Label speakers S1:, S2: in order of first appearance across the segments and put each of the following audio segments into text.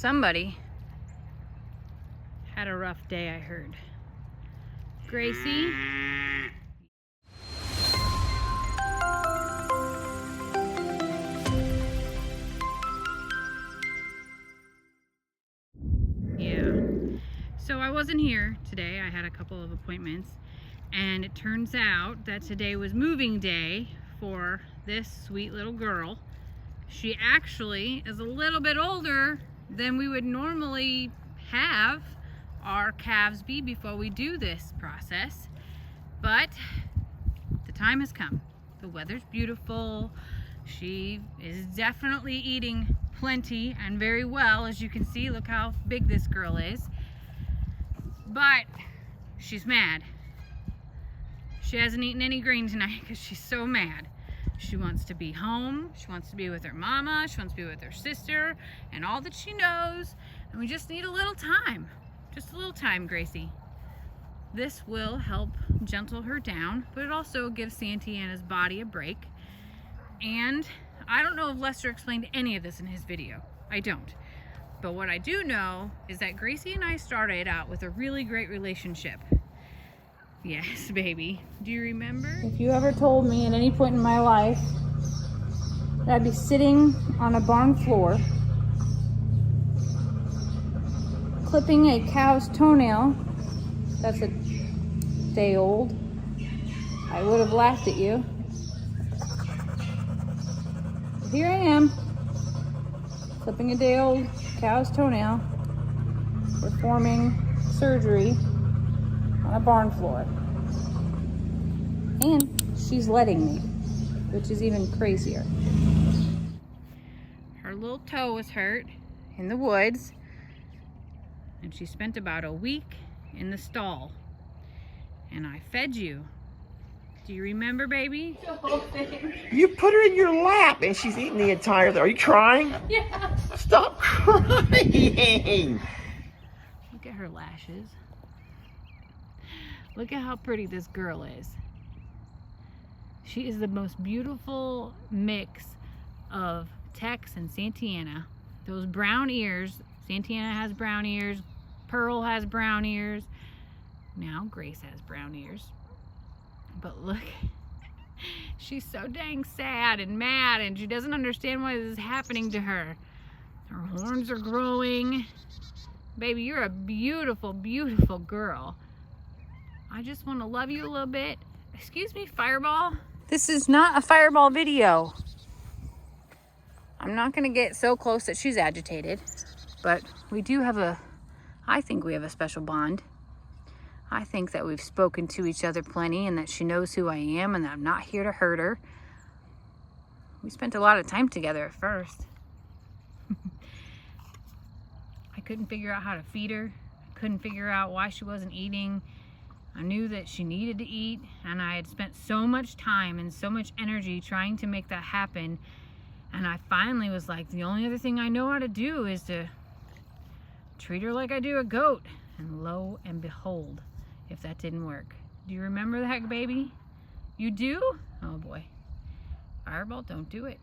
S1: Somebody had a rough day, I heard. Gracie? Yeah. So I wasn't here today. I had a couple of appointments, and it turns out that today was moving day for this sweet little girl. She actually is a little bit older than we would normally have our calves be before we do this process, but the time has come. The weather's beautiful. She is definitely eating plenty and very well, as you can see. Look how big this girl is. But she's mad. She hasn't eaten any green tonight because she's so mad. She wants to be home. She wants to be with her mama. She wants to be with her sister and all that she knows. And we just need a little time. Just a little time, Gracie. This will help gentle her down, but it also gives Santiana's body a break. And I don't know if Lester explained any of this in his video. I don't. But what I do know is that Gracie and I started out with a really great relationship. Yes, baby. Do you remember? If you ever told me at any point in my life that I'd be sitting on a barn floor clipping a cow's toenail that's a day old, I would have laughed at you. Here I am, clipping a day old cow's toenail, performing surgery on a barn floor. And she's letting me, which is even crazier. Her little toe was hurt in the woods, and she spent about a week in the stall. And I fed you. Do you remember, baby? The whole thing.
S2: You put her in your lap and she's eating the entire thing. Are you crying?
S1: Yeah.
S2: Stop crying.
S1: Look at her lashes. Look at how pretty this girl is. She is the most beautiful mix of Tex and Santiana. Those brown ears. Santiana has brown ears. Pearl has brown ears. Now Grace has brown ears. But look, she's so dang sad and mad, and she doesn't understand why this is happening to her. Her horns are growing. Baby, you're a beautiful, beautiful girl. I just want to love you a little bit. Excuse me, Fireball. This is not a Fireball video. I'm not going to get so close that she's agitated, but we do have I think we have a special bond. I think that we've spoken to each other plenty and that she knows who I am and that I'm not here to hurt her. We spent a lot of time together at first. I couldn't figure out how to feed her. I couldn't figure out why she wasn't eating. I knew that she needed to eat, and I had spent so much time and so much energy trying to make that happen. And I finally was like, the only other thing I know how to do is to treat her like I do a goat. And lo and behold, if that didn't work. Do you remember that, baby? You do? Oh boy. Fireball, don't do it.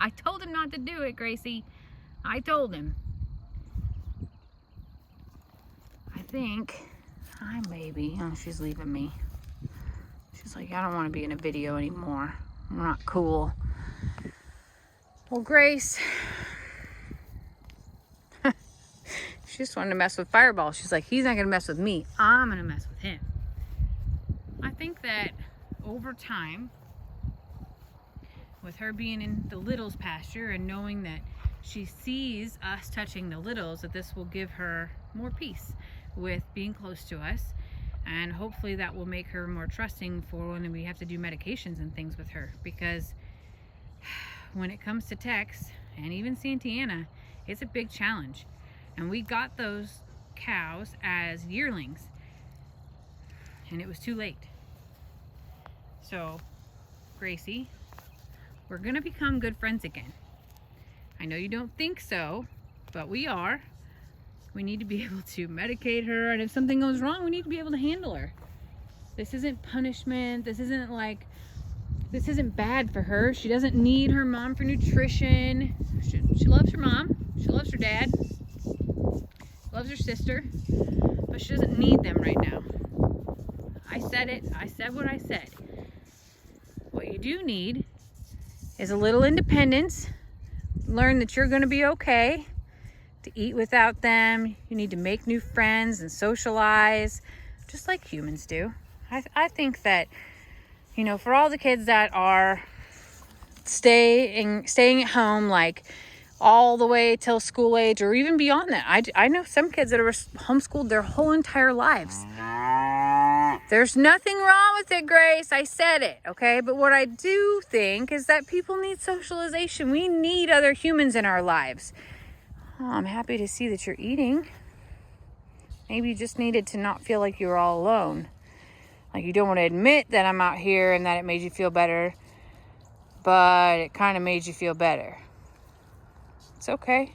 S1: I told him not to do it, Gracie. I told him. I think hi, baby. Oh, she's leaving me. She's like, I don't want to be in a video anymore. I'm not cool. Well, Grace, she just wanted to mess with Fireball. She's like, he's not going to mess with me. I'm going to mess with him. I think that over time, with her being in the littles pasture and knowing that she sees us touching the littles, that this will give her more peace with being close to us. And hopefully that will make her more trusting for when we have to do medications and things with her. Because when it comes to Tex and even Santiana, it's a big challenge. And we got those cows as yearlings, and it was too late. So, Gracie, we're gonna become good friends again. I know you don't think so, but we are. We need to be able to medicate her, and if something goes wrong, we need to be able to handle her. This isn't punishment. This isn't like this isn't bad for her. She doesn't need her mom for nutrition. She loves her mom. She loves her dad. Loves her sister. But she doesn't need them right now. I said it. I said what I said. What you do need is a little independence. Learn that you're going to be okay to eat without them. You need to make new friends and socialize, just like humans do. I think that, you know, for all the kids that are staying at home, like all the way till school age or even beyond that. I know some kids that are homeschooled their whole entire lives. There's nothing wrong with it, Grace. I said it, okay? But what I do think is that people need socialization. We need other humans in our lives. Oh, I'm happy to see that you're eating. Maybe you just needed to not feel like you were all alone. Like you don't want to admit that I'm out here and that it made you feel better, but it kind of made you feel better. It's okay.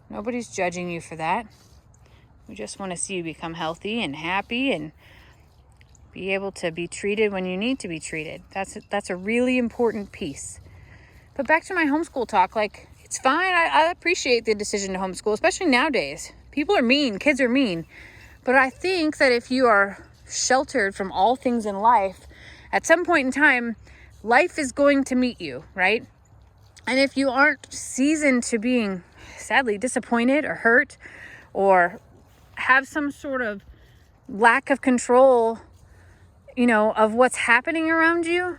S1: Nobody's judging you for that. We just want to see you become healthy and happy and be able to be treated when you need to be treated. That's a really important piece. But back to my homeschool talk, like, it's fine. I appreciate the decision to homeschool, especially nowadays. People are mean. Kids are mean. But I think that if you are sheltered from all things in life, at some point in time, life is going to meet you, right? And if you aren't seasoned to being sadly disappointed or hurt or have some sort of lack of control, you know, of what's happening around you,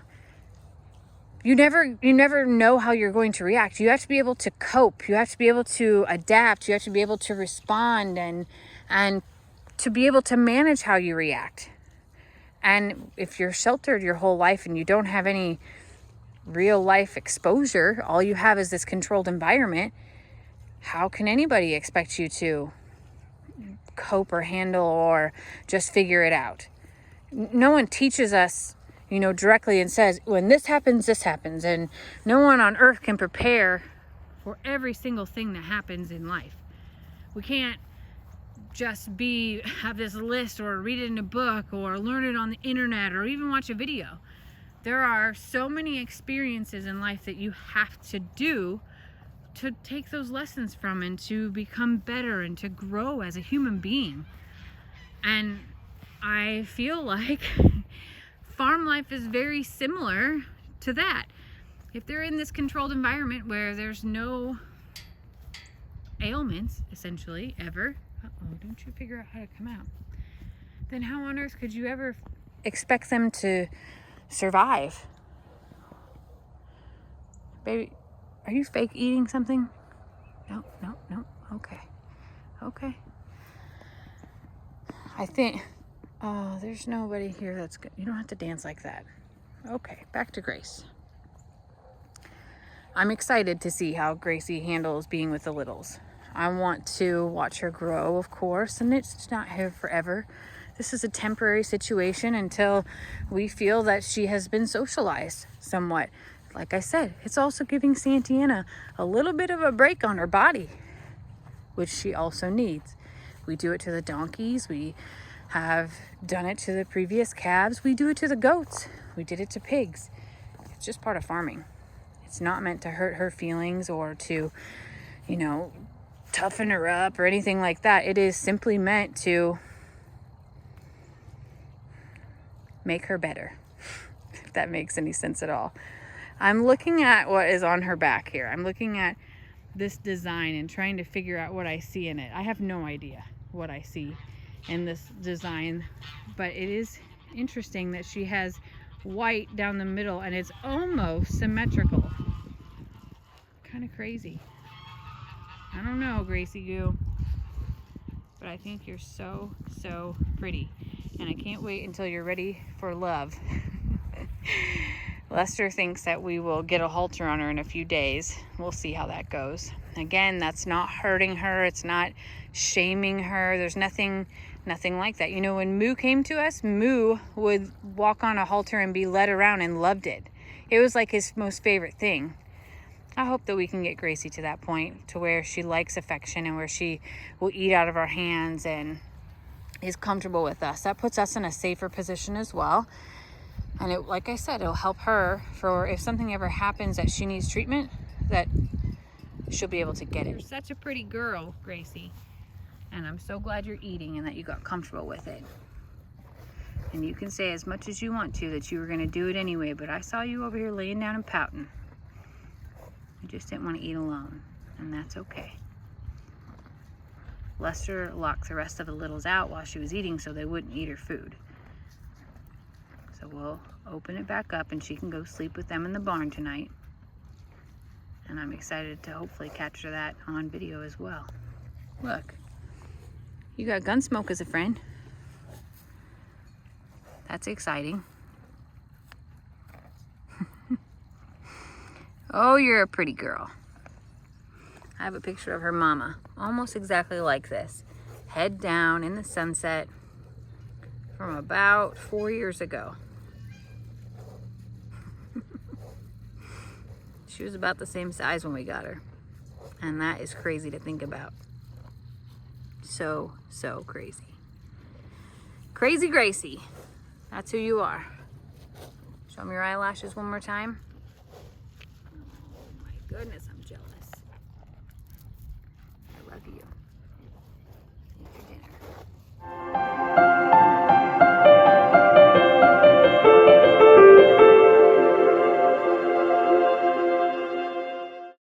S1: you never know how you're going to react. You have to be able to cope. You have to be able to adapt. You have to be able to respond and to be able to manage how you react. And if you're sheltered your whole life and you don't have any real life exposure, all you have is this controlled environment, how can anybody expect you to cope or handle or just figure it out? No one teaches us, you know, directly and says, when this happens, and no one on earth can prepare for every single thing that happens in life. We can't just have this list or read it in a book or learn it on the internet or even watch a video. There are so many experiences in life that you have to do to take those lessons from and to become better and to grow as a human being. And I feel like farm life is very similar to that. If they're in this controlled environment where there's no ailments, essentially, ever, don't you figure out how to come out, then how on earth could you ever expect them to survive? Baby, are you fake eating something? No. Okay. I think, there's nobody here that's good. You don't have to dance like that. Okay, back to Grace. I'm excited to see how Gracie handles being with the littles. I want to watch her grow, of course, and it's not here forever. This is a temporary situation until we feel that she has been socialized somewhat. Like I said, it's also giving Santiana a little bit of a break on her body, which she also needs. We do it to the donkeys. We have done it to the previous calves. We do it to the goats. We did it to pigs. It's just part of farming. It's not meant to hurt her feelings or to, you know, toughen her up or anything like that. It is simply meant to make her better, if that makes any sense at all. I'm looking at what is on her back here. I'm looking at this design and trying to figure out what I see in it. I have no idea what I see in this design, but it is interesting that she has white down the middle and it's almost symmetrical. Kind of crazy. I don't know, Gracie Goo, but I think you're so pretty, and I can't wait until you're ready for love. Lester thinks that we will get a halter on her in a few days. We'll see how that goes. Again, that's not hurting her. It's not shaming her. There's nothing like that. You know, when Moo came to us, Moo would walk on a halter and be led around and loved it. It was like his most favorite thing. I hope that we can get Gracie to that point to where she likes affection and where she will eat out of our hands and is comfortable with us. That puts us in a safer position as well. And it, like I said, it'll help her for if something ever happens that she needs treatment, that she'll be able to get it. You're such a pretty girl, Gracie. And I'm so glad you're eating and that you got comfortable with it. And you can say as much as you want to that you were going to do it anyway, but I saw you over here laying down and pouting. You just didn't want to eat alone, and that's okay. Lester locked the rest of the littles out while she was eating so they wouldn't eat her food. So we'll open it back up and she can go sleep with them in the barn tonight. And I'm excited to hopefully capture that on video as well. Look, you got Gunsmoke as a friend. That's exciting. Oh, you're a pretty girl. I have a picture of her mama, almost exactly like this. Head down in the sunset from about 4 years ago. She was about the same size when we got her. And that is crazy to think about. So crazy. Crazy Gracie. That's who you are. Show me your eyelashes one more time. Oh my goodness, I'm jealous. I love you.